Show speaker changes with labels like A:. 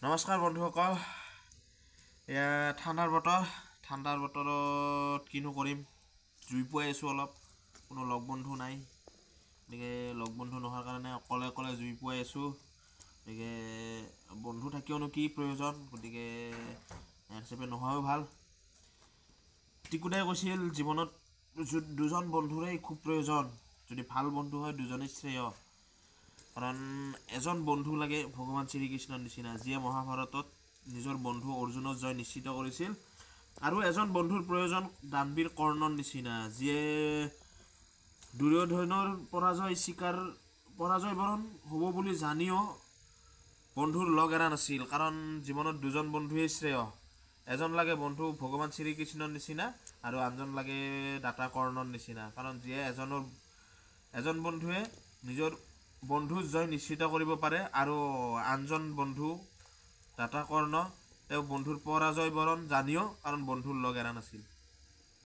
A: নমস্কাৰ বন্ধুসকল। এয়া ঠাণ্ডাৰ বতৰত কিনো কৰিম, জুই পুৱাই আছোঁ। অলপ কোনো লগ বন্ধু নাই, গতিকে লগ বন্ধু নোহোৱাৰ কাৰণে অকলে জুই পুৱাই আছোঁ। গতিকে বন্ধু থাকিওনো কি প্ৰয়োজন, গতিকে হিচাপে নোহোৱাও ভাল। টিকুদাই কৈছিল জীৱনত দুজন বন্ধুৰেই খুব প্ৰয়োজন, যদি ভাল বন্ধু হয় দুজনেই শ্ৰেয়। কাৰণ এজন বন্ধু লাগে ভগৱান শ্ৰীকৃষ্ণৰ নিচিনা, যিয়ে মহাভাৰতত নিজৰ বন্ধু অৰ্জুনৰ জয় নিশ্চিত কৰিছিল। আৰু এজন বন্ধুৰ প্ৰয়োজন দানবীৰ কৰ্ণৰ নিচিনা, যিয়ে দুৰ্যোধনৰ পৰাজয় বৰণ হ'ব বুলি জানিও বন্ধুৰ লগ এৰা নাছিল। কাৰণ জীৱনত দুজন বন্ধুৱেই শ্ৰেয়। এজন লাগে বন্ধু ভগৱান শ্ৰীকৃষ্ণৰ নিচিনা আৰু আনজন লাগে দাতা কৰ্ণৰ নিচিনা। কাৰণ যিয়ে এজন বন্ধুৱে নিজৰ বন্ধুৰ জয় নিশ্চিত কৰিব পাৰে, আৰু আনজন বন্ধু দাতা কৰ্ণ তেওঁ বন্ধুৰ পৰাজয় বৰণ জানিও কাৰণ বন্ধুৰ লগ এৰা নাছিল।